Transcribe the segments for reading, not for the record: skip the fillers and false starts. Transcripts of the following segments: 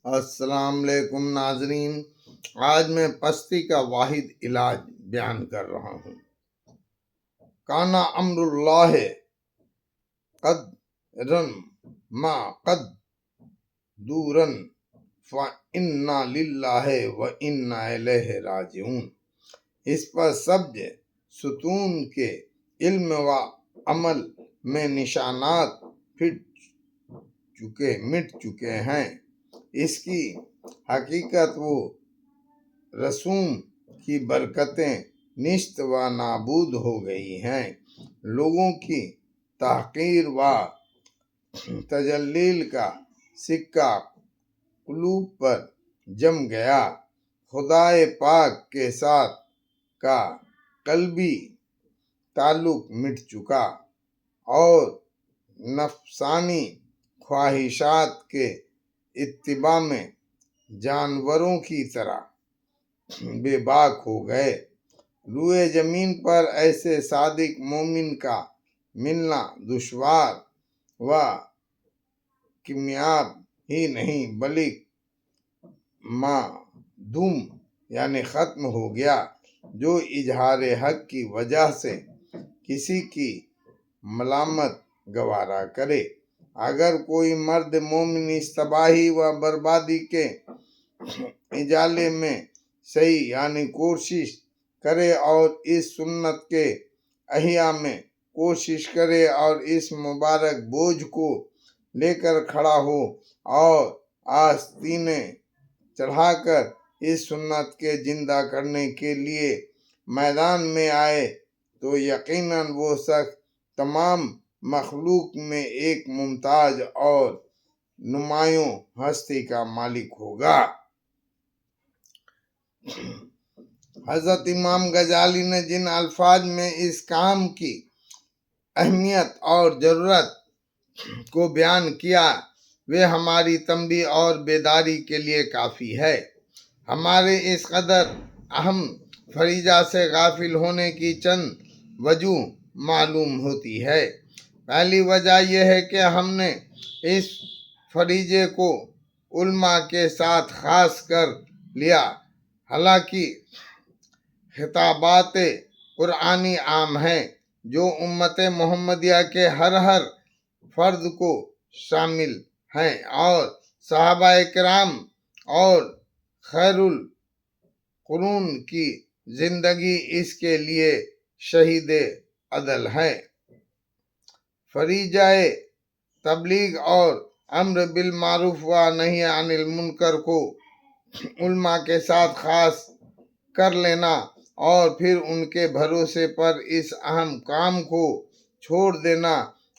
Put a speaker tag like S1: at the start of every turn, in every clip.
S1: السلام علیکم ناظرین، آج میں پستی کا واحد علاج بیان کر رہا ہوں۔ کانا امر اللہ قدرن ما قد دورن فانا للہ وانا الیہ راجعون۔ اس پر سبز ستون کے علم و عمل میں نشانات مٹ چکے ہیں۔ اس کی حقیقت و رسوم کی برکتیں نیست و نابود ہو گئی ہیں۔ لوگوں کی تحقیر و تجلیل کا سکہ قلوب پر جم گیا۔ خدائے پاک کے ساتھ کا قلبی تعلق مٹ چکا اور نفسانی خواہشات کے اتباع میں جانوروں کی طرح بے باک ہو گئے۔ روئے زمین پر ایسے صادق مومن کا ملنا دشوار و کمیاب ہی نہیں بلکہ معدوم یعنی ختم ہو گیا، جو اظہار حق کی وجہ سے کسی کی ملامت گوارا کرے۔ اگر کوئی مرد مومن اس تباہی و بربادی کے ازالے میں صحیح یعنی کوشش کرے اور اس سنت کے احیاء میں کوشش کرے اور اس مبارک بوجھ کو لے کر کھڑا ہو اور آستینے چڑھا کر اس سنت کے زندہ کرنے کے لیے میدان میں آئے تو یقیناً وہ شخص تمام مخلوق میں ایک ممتاز اور نمایاں ہستی کا مالک ہوگا۔ حضرت امام غزالی نے جن الفاظ میں اس کام کی اہمیت اور ضرورت کو بیان کیا، وہ ہماری تنبیہ اور بیداری کے لیے کافی ہے۔ ہمارے اس قدر اہم فریضہ سے غافل ہونے کی چند وجوہ معلوم ہوتی ہے۔ پہلی وجہ یہ ہے کہ ہم نے اس فریضے کو علماء کے ساتھ خاص کر لیا، حالانکہ خطابات قرآنی عام ہیں جو امت محمدیہ کے ہر فرد کو شامل ہیں، اور صحابہ کرام اور خیر القرون کی زندگی اس کے لیے شہید عدل ہے۔ فریضہ تبلیغ اور امر بالمعروف و نہی عن المنکر کو علماء کے ساتھ خاص کر لینا اور پھر ان کے بھروسے پر اس اہم کام کو چھوڑ دینا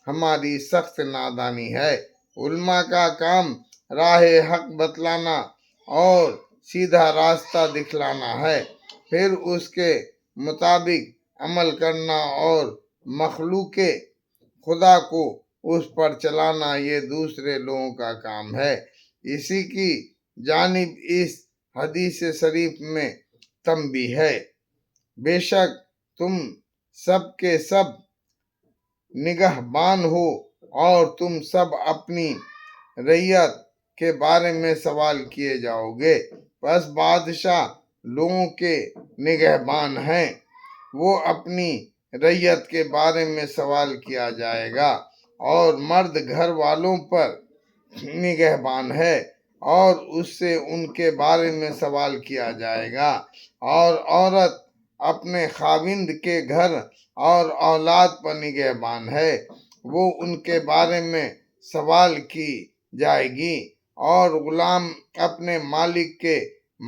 S1: ہماری سخت نادانی ہے۔ علماء کا کام راہ حق بتلانا اور سیدھا راستہ دکھلانا ہے، پھر اس کے مطابق عمل کرنا اور مخلوق خدا کو اس پر چلانا یہ دوسرے لوگوں کا کام ہے۔ اسی کی جانب اس حدیث شریف میں تنبیہ ہے۔ بے شک تم سب کے سب نگہبان ہو اور تم سب اپنی رعیت کے بارے میں سوال کیے جاؤ گے۔ پس بادشاہ لوگوں کے نگہبان ہیں، وہ اپنی رعیت کے بارے میں سوال کیا جائے گا، اور مرد گھر والوں پر نگہبان ہے اور اس سے ان کے بارے میں سوال کیا جائے گا، اور عورت اپنے خاوند کے گھر اور اولاد پر نگہبان ہے، وہ ان کے بارے میں سوال کی جائے گی، اور غلام اپنے مالک کے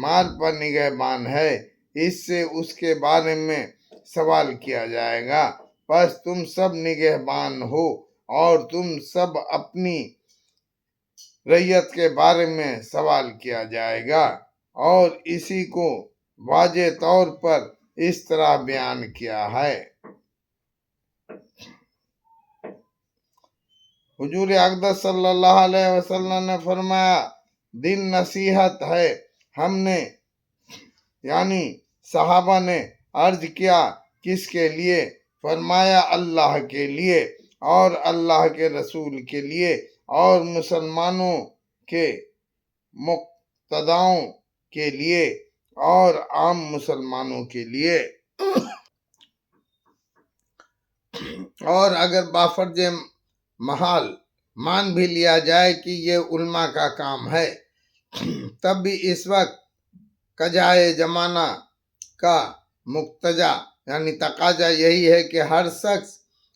S1: مال پر نگہبان ہے، اس سے اس کے بارے میں سوال کیا جائے گا۔ پس تم سب نگہبان ہو اور تم سب اپنی رعیت کے بارے میں سوال کیا جائے گا۔ اور اسی کو واضح طور پر اس طرح بیان کیا ہے۔ حضور اقدس صلی اللہ علیہ وسلم نے فرمایا، دین نصیحت ہے۔ ہم نے یعنی صحابہ نے عرض کیا، کس کے لیے؟ فرمایا، اللہ کے لیے اور اللہ کے رسول کے لیے اور مسلمانوں کے مقتداؤں کے لیے اور عام مسلمانوں کے لیے۔ اور اگر بافرض محال مان بھی لیا جائے کہ یہ علماء کا کام ہے، تب بھی اس وقت قضائے زمانہ کا مقتضا یعنی تقاضا یہی ہے کہ ہر شخص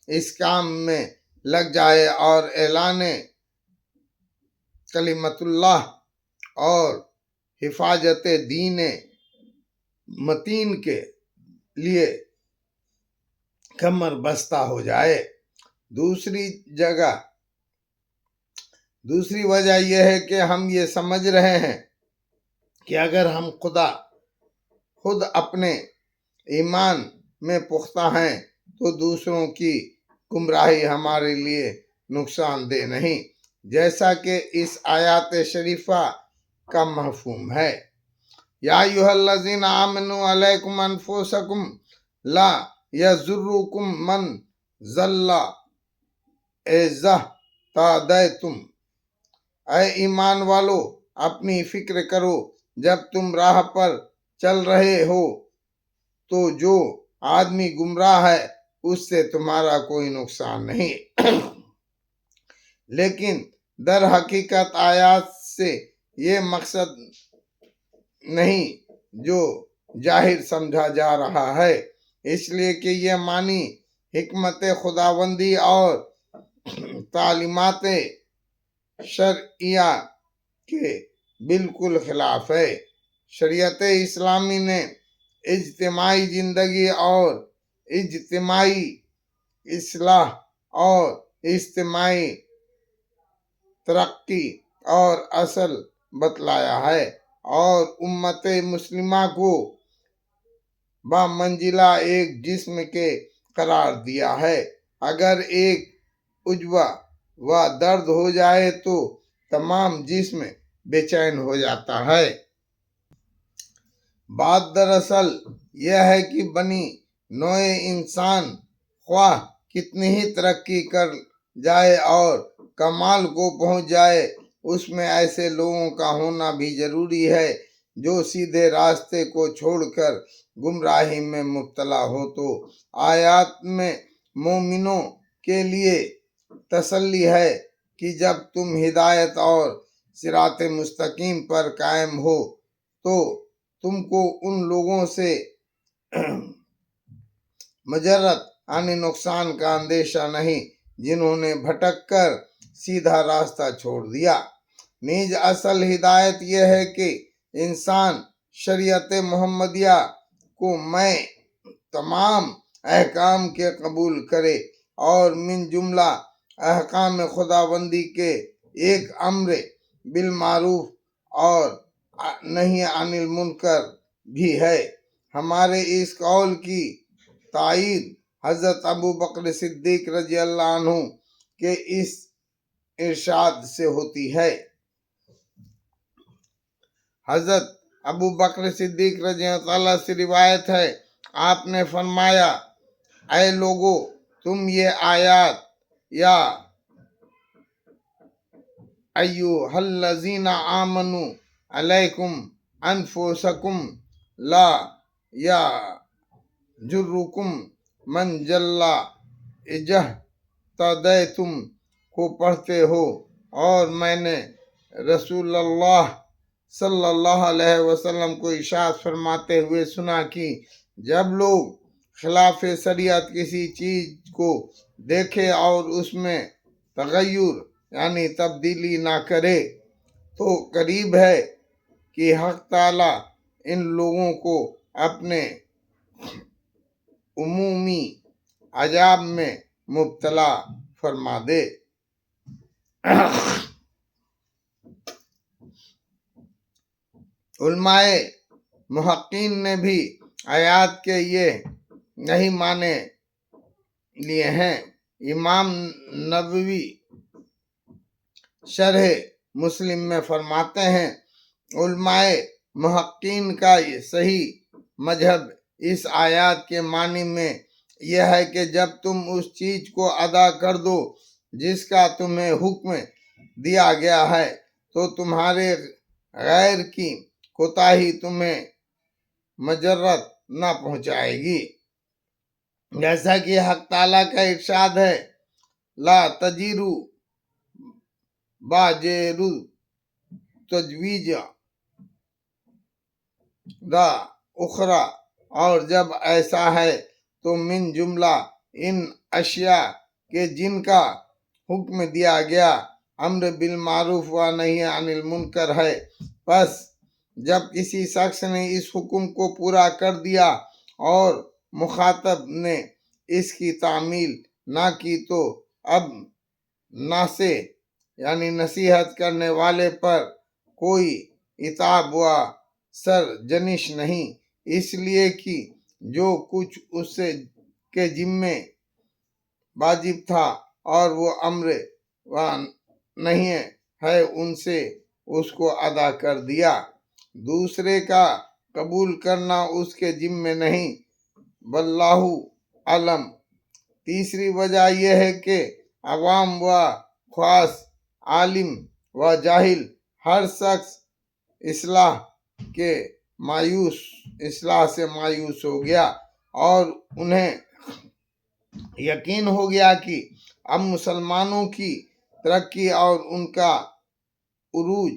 S1: اس کام میں لگ جائے اور اعلان کلمت اللہ اور حفاظت دین متین کے لیے کمر بستہ ہو جائے۔ دوسری وجہ یہ ہے کہ ہم یہ سمجھ رہے ہیں کہ اگر ہم خود اپنے ایمان میں پختہ ہیں تو دوسروں کی گمراہی ہمارے لیے نقصان دہ نہیں، جیسا کہ اس آیات شریفہ کا مفہوم ہے۔ یا ایھا الذین آمنوا علیکم انفسکم لا یضرکم من ضل اذا اہتدیتم، اے ایمان والو اپنی فکر کرو جب تم راہ پر چل رہے ہو تو جو آدمی گمراہ ہے اس سے تمہارا کوئی نقصان نہیں۔ لیکن در حقیقت آیات سے یہ مقصد نہیں جو ظاہر سمجھا جا رہا ہے، اس لیے کہ یہ معنی حکمت خداوندی اور تعلیمات شرعیہ کے بالکل خلاف ہے۔ شریعت اسلامی نے اجتماعی زندگی اور اجتماعی اصلاح اور اجتماعی ترقی اور اصل بتلایا ہے اور امت مسلمہ کو بمنزلہ ایک جسم کے قرار دیا ہے۔ اگر ایک عضو و درد ہو جائے تو تمام جسم بے چین ہو جاتا ہے۔ بات دراصل یہ ہے کہ بنی نوع انسان خواہ کتنی ہی ترقی کر جائے اور کمال کو پہنچ جائے، اس میں ایسے لوگوں کا ہونا بھی ضروری ہے جو سیدھے راستے کو چھوڑ کر گمراہی میں مبتلا ہو۔ تو آیات میں مومنوں کے لیے تسلی ہے کہ جب تم ہدایت اور صراط مستقیم پر قائم ہو تو تم کو ان لوگوں سے مجرد یعنی نقصان کا اندیشہ نہیں جنہوں نے بھٹک کر سیدھا راستہ چھوڑ دیا۔ نیز اصل ہدایت یہ ہے کہ انسان شریعت محمدیہ کو میں تمام احکام کے قبول کرے اور من جملہ احکام خداوندی کے ایک امر بالمعروف اور نہی عن المنکر بھی ہے۔ ہمارے اس قول کی تائید حضرت ابوبکر صدیق رضی اللہ عنہ کے اس ارشاد سے ہوتی ہے۔ حضرت ابوبکر صدیق رضی اللہ عنہ سے روایت ہے، آپ نے فرمایا، اے لوگو تم یہ آیات یا ایھا الذین آمنوا علیکم انفسکم لا یضرکم من ضل اذا اہتدیتم کو پڑھتے ہو، اور میں نے رسول اللہ صلی اللہ علیہ وسلم کو ارشاد فرماتے ہوئے سنا کہ جب لوگ خلاف شریعت کسی چیز کو دیکھے اور اس میں تغیر یعنی تبدیلی نہ کرے تو قریب ہے کہ حق تعالی ان لوگوں کو اپنے عمومی عذاب میں مبتلا فرما دے۔ علماء محققین نے بھی آیات کے یہ نہیں معنی لیے ہیں۔ امام نووی شرح مسلم میں فرماتے ہیں، علماء محققین کا صحیح مذہب اس آیات کے معنی میں یہ ہے کہ جب تم اس چیز کو ادا کر دو جس کا تمہیں حکم دیا گیا ہے تو تمہارے غیر کی کوتاہی تمہیں مجرت نہ پہنچائے گی۔ جیسا کہ حق تعالیٰ کا ارشاد ہے، لا تجیرو باجیرو تجویج دا اخرى، اور جب ایسا ہے تو من جملہ ان اشیاء کے جن کا حکم دیا گیا امر بالمعروف و نہی عن المنکر ہے، پس جب کسی شخص نے اس حکم کو پورا کر دیا اور مخاطب نے اس کی تعمیل نہ کی تو اب ناصح یعنی نصیحت کرنے والے پر کوئی عتاب و سرزنش نہیں، اس لیے کہ جو کچھ اس کے ذمے واجب تھا اور وہ امر و نہی ہے ان سے اس کو ادا کر دیا۔ دوسرے کا قبول کرنا اس کے ذمے نہیں، واللہ علم۔ تیسری وجہ یہ ہے کہ عوام و خاص، عالم و جاہل، ہر شخص اصلاح سے مایوس ہو گیا اور انہیں یقین ہو گیا کہ اب مسلمانوں کی ترقی اور ان کا عروج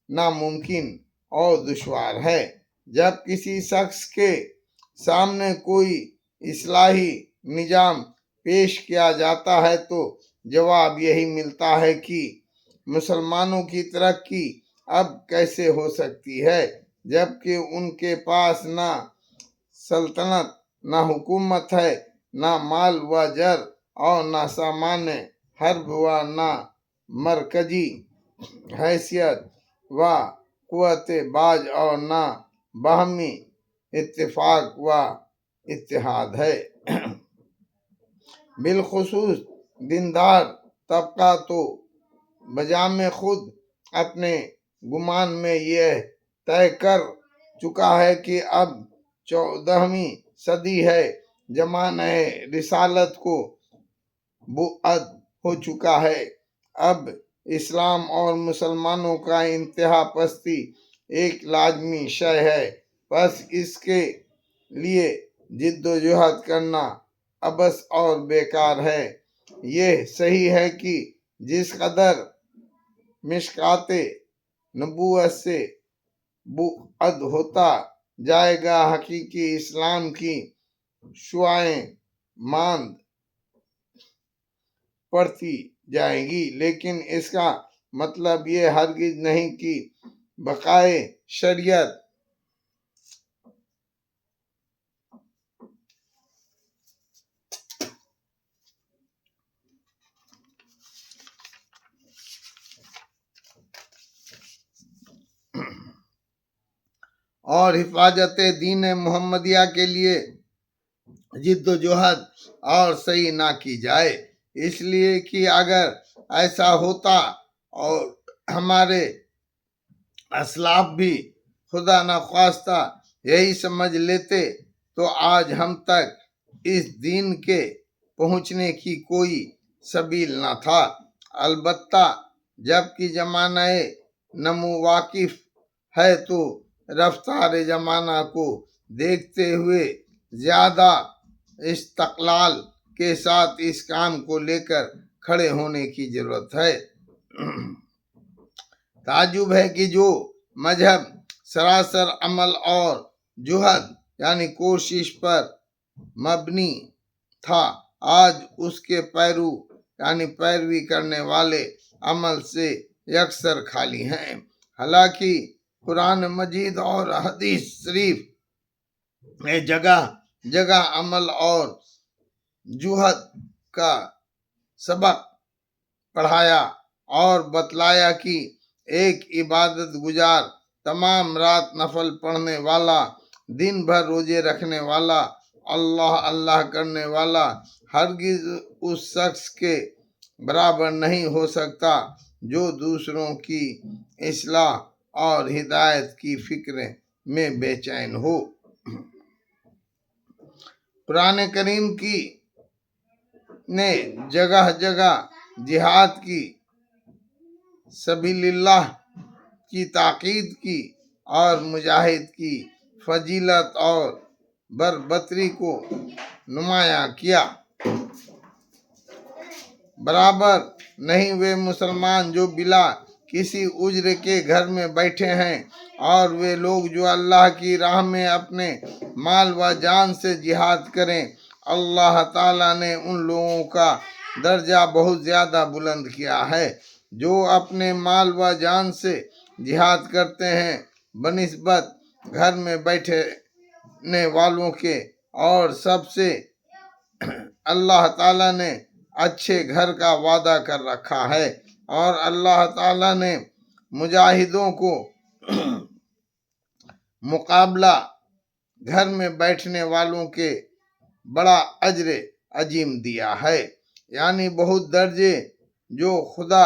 S1: ناممکن اور دشوار ہے۔ جب کسی شخص کے سامنے کوئی اصلاحی نظام پیش کیا جاتا ہے تو جواب یہی ملتا ہے کہ مسلمانوں کی ترقی اب کیسے ہو سکتی ہے جبکہ ان کے پاس نہ سلطنت، نہ حکومت ہے، نہ مال و زر اور نہ سامان حرب و نہ مرکزی حیثیت و قوت باز اور نہ باہمی اتفاق و اتحاد ہے۔ بالخصوص دیندار طبقہ تو بجامع خود اپنے گمان میں یہ طے کر چکا ہے کہ اب 14ویں صدی ہے، زمانہ رسالت کو بعد ہو چکا ہے، اب اسلام اور مسلمانوں کا انتہا پستی ایک لازمی شے ہے، بس اس کے لیے جد و جہد کرنا عبث اور بیکار ہے۔ یہ صحیح ہے کہ جس قدر مشکات نبوت سے بعد ہوتا جائے گا حقیقی اسلام کی شعاعیں ماند پڑتی جائیں گی، لیکن اس کا مطلب یہ ہرگز نہیں کہ بقائے شریعت اور حفاظت دین محمدیہ کے لیے جد و جہد اور صحیح نہ کی جائے، اس لیے کہ اگر ایسا ہوتا اور ہمارے اسلاف بھی خدا نخواستہ یہی سمجھ لیتے تو آج ہم تک اس دین کے پہنچنے کی کوئی سبیل نہ تھا۔ البتہ جب کہ زمانہ نمو واقف ہے تو رفتار زمانہ کو دیکھتے ہوئے زیادہ استقلال کے ساتھ اس کام کو لے کر کھڑے ہونے کی ضرورت ہے۔ تعجب ہے کہ جو مذہب سراسر عمل اور جہد یعنی کوشش پر مبنی تھا، آج اس کے پیروی کرنے والے عمل سے یکسر خالی ہیں۔ حالانکہ قرآن مجید اور حدیث شریف نے جگہ جگہ عمل اور جہد کا سبق پڑھایا اور بتلایا کہ ایک عبادت گزار، تمام رات نفل پڑھنے والا، دن بھر روزے رکھنے والا، اللہ اللہ کرنے والا ہرگز اس شخص کے برابر نہیں ہو سکتا جو دوسروں کی اصلاح اور ہدایت کی فکر میں بے چین ہو۔ قرآن کریم نے جگہ جگہ جہاد کی سبیل اللہ کی تاکید کی اور مجاہد کی فضیلت اور بربری کو نمایاں کیا۔ برابر نہیں وہ مسلمان جو بلا کسی اجر کے گھر میں بیٹھے ہیں، اور وہ لوگ جو اللہ کی راہ میں اپنے مال و جان سے جہاد کریں۔ اللہ تعالیٰ نے ان لوگوں کا درجہ بہت زیادہ بلند کیا ہے جو اپنے مال و جان سے جہاد کرتے ہیں بنسبت گھر میں بیٹھنے والوں کے، اور سب سے اللہ تعالیٰ نے اچھے گھر کا وعدہ کر رکھا ہے، اور اللہ تعالیٰ نے مجاہدوں کو مقابلہ گھر میں بیٹھنے والوں کے بڑا اجر عظیم دیا ہے، یعنی بہت درجے جو خدا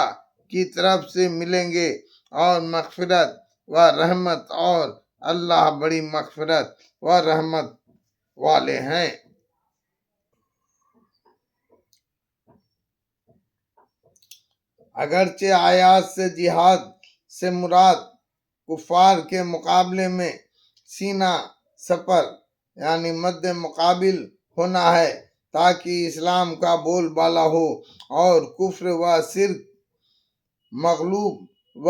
S1: کی طرف سے ملیں گے، اور مغفرت و رحمت، اور اللہ بڑی مغفرت و رحمت والے ہیں۔ اگرچہ آیات سے جہاد سے مراد کفار کے مقابلے میں سینہ سپر یعنی مد مقابل ہونا ہے تاکہ اسلام کا بول بالا ہو اور کفر و شرک مغلوب و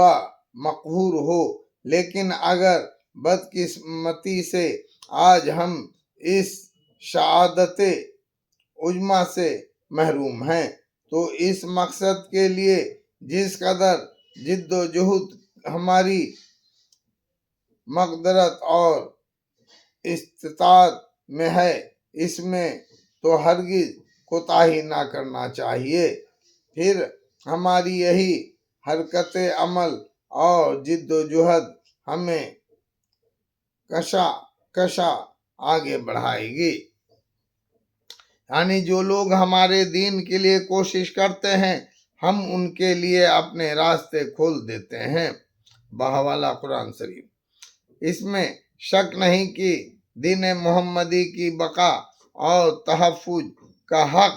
S1: مقہور ہو، لیکن اگر بدقسمتی سے آج ہم اس شہادت عظمیٰ سے محروم ہیں، تو اس مقصد کے لیے جس قدر جد و جہد ہماری مقدرت اور استطاعت میں ہے، اس میں تو ہرگز کوتاہی نہ کرنا چاہیے۔ پھر ہماری یہی حرکت عمل اور جد و جہد ہمیں کشا آگے بڑھائے گی، یعنی جو لوگ ہمارے دین کے لیے کوشش کرتے ہیں ہم ان کے لیے اپنے راستے کھول دیتے ہیں۔ بحوالہ قرآن شریف۔ اس میں شک نہیں کہ دین محمدی کی بقا اور تحفظ کا حق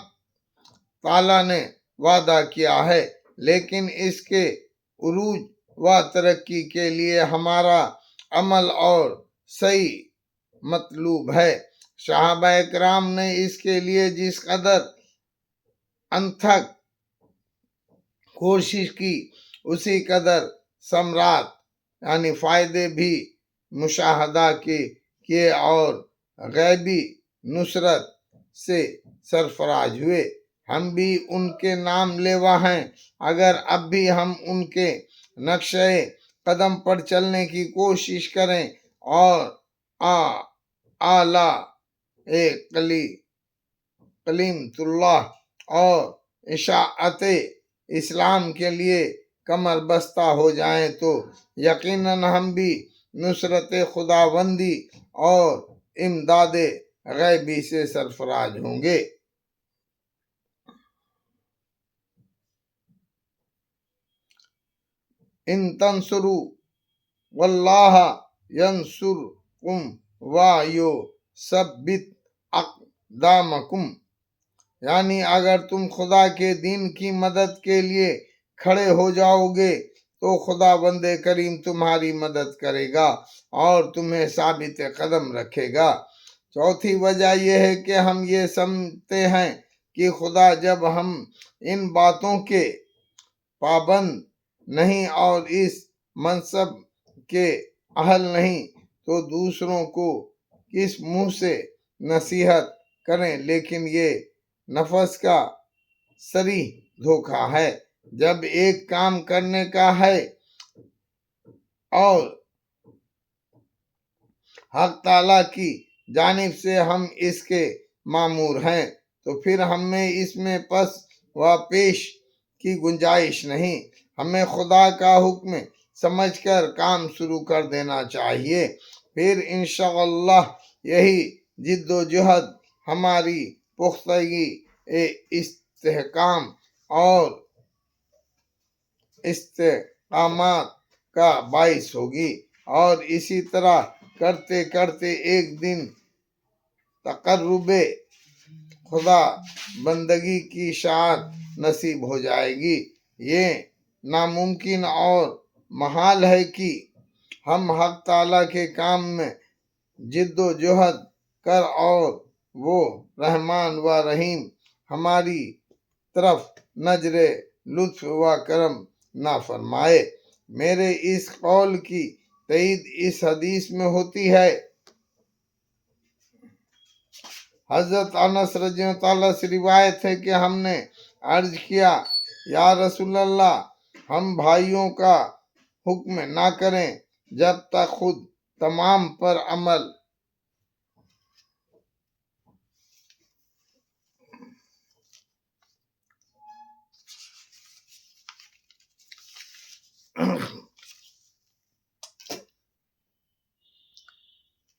S1: تعالیٰ نے وعدہ کیا ہے، لیکن اس کے عروج و ترقی کے لیے ہمارا عمل اور سعی مطلوب ہے۔ صحابہ کرام نے اس کے لیے جس قدر انتھک کوشش کی اسی قدر ثمرات یعنی فائدے بھی مشاہدہ کیے اور غیبی نصرت سے سرفراز ہوئے۔ ہم بھی ان کے نام لیوا ہیں۔ اگر اب بھی ہم ان کے نقشے قدم پر چلنے کی کوشش کریں اور اعلیٰ کلمت اللہ اور اشاعت اسلام کے لیے کمر بستہ ہو جائیں تو یقیناً ہم بھی نصرت خداوندی اور امداد غیبی سے سرفراز ہوں گے۔ ان تنصروا واللہ ینصرکم ویثبت اقدامکم، یعنی اگر تم خدا کے دین کی مدد کے لیے کھڑے ہو جاؤ گے تو خدا بند کریم تمہاری مدد کرے گا اور تمہیں ثابت قدم رکھے گا۔ چوتھی وجہ یہ ہے کہ ہم یہ سمجھتے ہیں کہ خدا جب ہم ان باتوں کے پابند نہیں اور اس منصب کے اہل نہیں تو دوسروں کو کس منہ سے نصیحت کریں، لیکن یہ نفس کا صریح دھوکہ ہے۔ جب ایک کام کرنے کا ہے اور حق تعالیٰ کی جانب سے ہم اس کے مامور ہیں تو پھر ہمیں اس میں پس و پیش کی گنجائش نہیں، ہمیں خدا کا حکم سمجھ کر کام شروع کر دینا چاہیے۔ پھر انشاءاللہ یہی جد و جہد ہماری پختگی استحکام اور استقامت کا باعث ہوگی، اور اسی طرح کرتے کرتے ایک دن تقرب خدا بندگی کی شاعت نصیب ہو جائے گی۔ یہ ناممکن اور محال ہے کہ ہم حق تعالیٰ کے کام میں جد و جہد کر اور وہ رحمان و رحیم ہماری طرف نظر لطف و کرم نہ فرمائے۔ میرے اس قول کی تائید اس حدیث میں ہوتی ہے۔ حضرت انس رضی اللہ عنہ سے روایت ہے کہ ہم نے عرض کیا، یا رسول اللہ، ہم بھائیوں کا حکم نہ کریں جب تک خود تمام پر عمل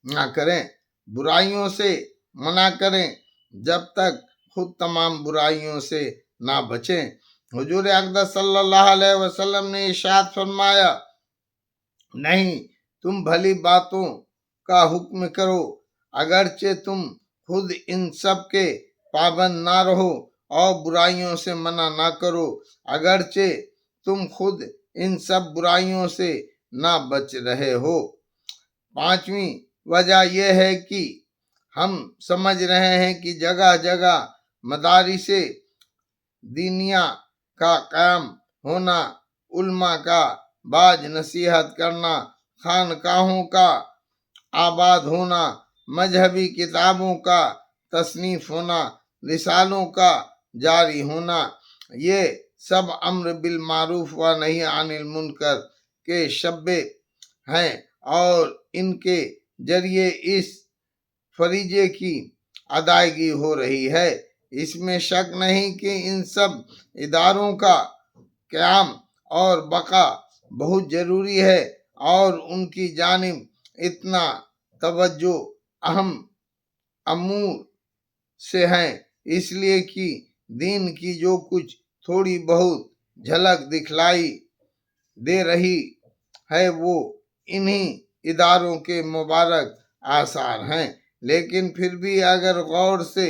S1: نہ کریں، برائیوں سے منع کریں جب تک خود تمام برائیوں سے نہ بچیں۔ حضور اقدس صلی اللہ علیہ وسلم نے ارشاد فرمایا، نہیں، تم بھلی باتوں کا حکم کرو اگرچہ تم خود ان سب کے پابند نہ رہو، اور برائیوں سے منع نہ کرو اگرچہ تم خود ان سب برائیوں سے نہ بچ رہے ہو۔ پانچویں وجہ یہ ہے کہ ہم سمجھ رہے ہیں کہ جگہ جگہ مدارس دینیہ کا قیام ہونا، علماء کا باز نصیحت کرنا، خانقاہوں کا آباد ہونا، مذہبی کتابوں کا تصنیف ہونا، رسالوں کا جاری ہونا، یہ سب امر بالمعروف و نہی عن المنکر کے شعبے ہیں، اور ان کے ذریعے اس فریضے کی ادائیگی ہو رہی ہے۔ اس میں شک نہیں کہ ان سب اداروں کا قیام اور بقا بہت ضروری ہے، اور ان کی جانب اتنا توجہ اہم امور سے ہے، اس لیے کہ دین کی جو کچھ تھوڑی بہت جھلک دکھلائی دے رہی ہے وہ انہی اداروں کے مبارک آثار ہیں۔ لیکن پھر بھی اگر غور سے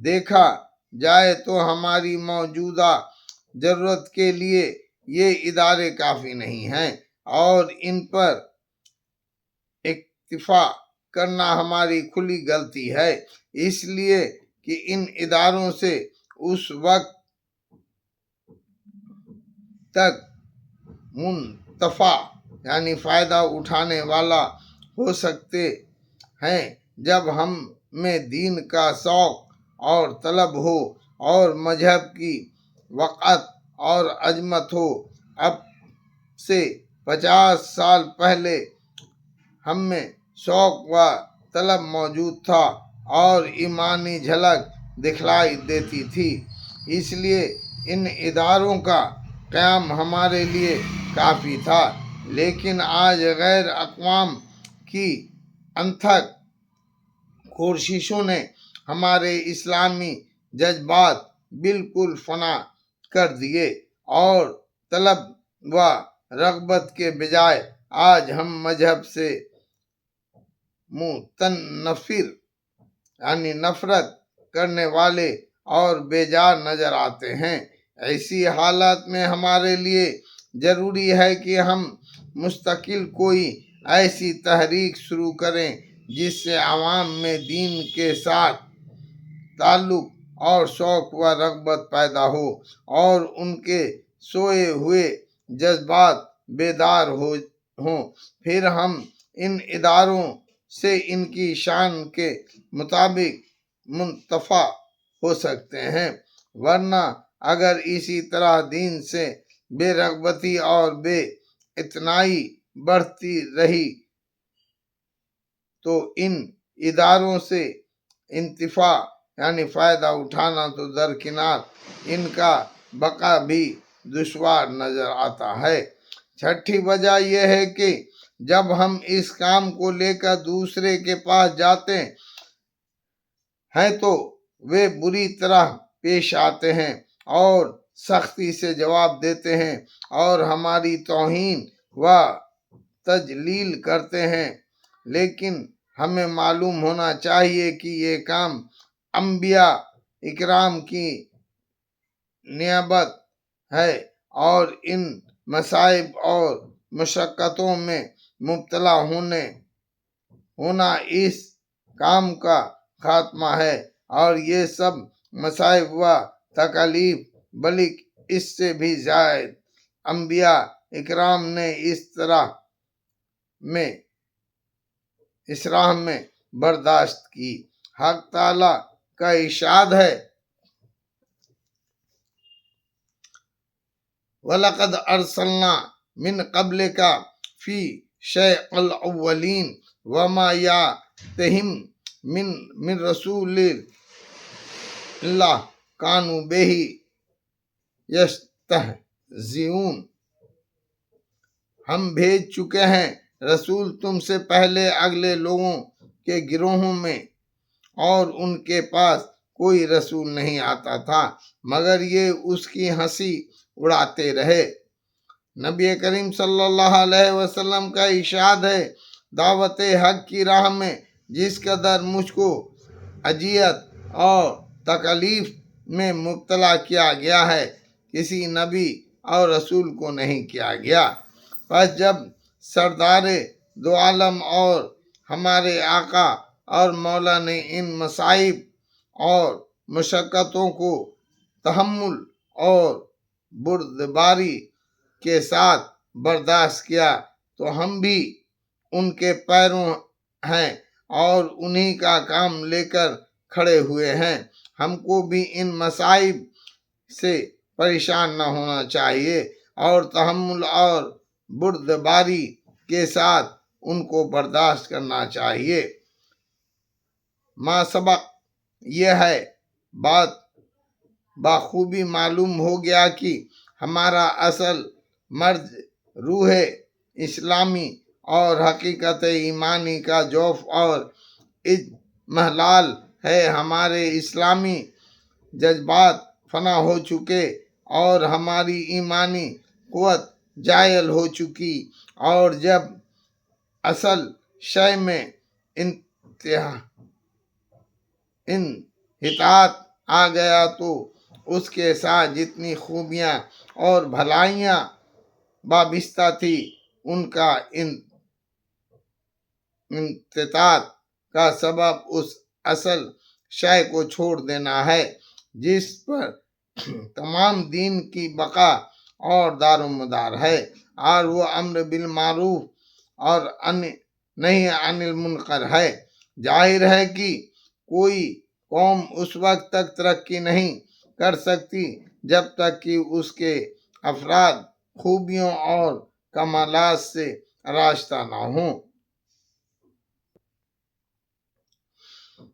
S1: دیکھا جائے تو ہماری موجودہ ضرورت کے لیے یہ ادارے کافی نہیں ہیں، اور ان پر اکتفا کرنا ہماری کھلی غلطی ہے، اس لیے کہ ان اداروں سے اس وقت تک منتفع یعنی فائدہ اٹھانے والا ہو سکتے ہیں جب ہم میں دین کا شوق اور طلب ہو اور مذہب کی وقعت اور عظمت ہو۔ اب سے 50 سال پہلے ہم میں شوق و طلب موجود تھا اور ایمانی جھلک دکھلائی دیتی تھی، اس لیے ان اداروں کا قیام ہمارے لیے کافی تھا۔ لیکن آج غیر اقوام کی انتھک کوششوں نے ہمارے اسلامی جذبات بالکل فنا کر دیے، اور طلب و رغبت کے بجائے آج ہم مذہب سے متنفر یعنی نفرت کرنے والے اور بیزار نظر آتے ہیں۔ ایسی حالات میں ہمارے لیے ضروری ہے کہ ہم مستقل کوئی ایسی تحریک شروع کریں جس سے عوام میں دین کے ساتھ تعلق اور شوق و رغبت پیدا ہو، اور ان کے سوئے ہوئے جذبات بیدار ہوں۔ پھر ہم ان اداروں سے ان کی شان کے مطابق منتفع ہو سکتے ہیں، ورنہ اگر اسی طرح دین سے بے رغبتی اور بے اعتنائی بڑھتی رہی تو ان اداروں سے انتفاع یعنی فائدہ اٹھانا تو درکنار، ان کا بقا بھی دشوار نظر آتا ہے۔ چھٹی وجہ یہ ہے کہ جب ہم اس کام کو لے کر دوسرے کے پاس جاتے ہیں تو وہ بری طرح پیش آتے ہیں اور سختی سے جواب دیتے ہیں اور ہماری توہین و تجلیل کرتے ہیں، لیکن ہمیں معلوم ہونا چاہیے کہ یہ کام انبیاء اکرام کی نیابت ہے، اور ان مصائب اور مشقتوں میں مبتلا ہونا اس کام کا خاتمہ ہے، اور یہ سب مصائب و تکالیف بلکہ اس سے بھی زائد انبیاء اکرام نے اس راہ میں برداشت کی۔ حق تعالی کا ارشاد ہے، وَلَقَدْ أَرْسَلْنَا مِنْ قَبْلِكَ فِي شَيْعِ الْأَوَّلِينَ وَمَا يَأْتِيهِمْ مِنْ رَسُولٍ إِلَّا كَانُوا بِهِ يَسْتَهْزِئُونَ۔ ہم بھیج چکے ہیں رسول تم سے پہلے اگلے لوگوں کے گروہوں میں، اور ان کے پاس کوئی رسول نہیں آتا تھا مگر یہ اس کی ہنسی اڑاتے رہے۔ نبی کریم صلی اللہ علیہ وسلم کا ارشاد ہے، دعوت حق کی راہ میں جس قدر مجھ کو اذیت اور تکلیف میں مبتلا کیا گیا ہے، کسی نبی اور رسول کو نہیں کیا گیا۔ پس جب سردار دو عالم اور ہمارے آقا اور مولا نے ان مصائب اور مشقتوں کو تحمل اور بردباری کے ساتھ برداشت کیا تو ہم بھی ان کے پیروں ہیں اور انہی کا کام لے کر کھڑے ہوئے ہیں۔ ہم کو بھی ان مصائب سے پریشان نہ ہونا چاہیے اور تحمل اور بردباری کے ساتھ ان کو برداشت کرنا چاہیے۔ ما سبق یہ ہے بات بخوبی معلوم ہو گیا کہ ہمارا اصل مرض روح اسلامی اور حقیقت ایمانی کا جوف اور اضمحلال ہے۔ ہمارے اسلامی جذبات فنا ہو چکے اور ہماری ایمانی قوت زائل ہو چکی، اور جب اصل شے میں انحطاط آ گیا تو اس کے ساتھ جتنی خوبیاں اور بھلائیاں وابستہ تھی ان کا انحطاط کا سبب اس اصل شے کو چھوڑ دینا ہے جس پر تمام دین کی بقا اور دار و مدار ہے، اور وہ امر بالمعروف اور نہی عن المنکر ہے۔ ظاہر ہے کہ کوئی قوم اس وقت تک ترقی نہیں کر سکتی جب تک کہ اس کے افراد خوبیوں اور کمالات سے آراستہ نہ ہوں۔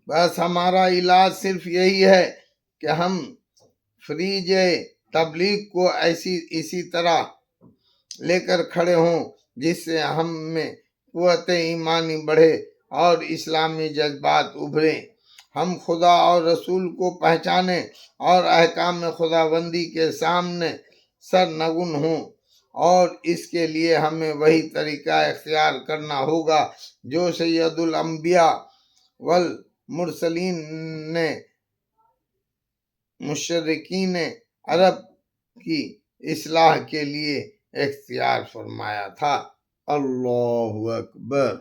S1: بس ہمارا علاج صرف یہی ہے کہ ہم فریج تبلیغ کو اسی طرح لے کر کھڑے ہوں جس سے ہم میں قوت ایمانی بڑھے اور اسلامی جذبات ابھریں۔ ہم خدا اور رسول کو پہچانیں اور احکام خداوندی کے سامنے سرنگون ہوں، اور اس کے لیے ہمیں وہی طریقہ اختیار کرنا ہوگا جو سید الانبیاء والمرسلین نے مشرکین عرب کی اصلاح کے لیے اختیار فرمایا تھا۔ اللہ اکبر۔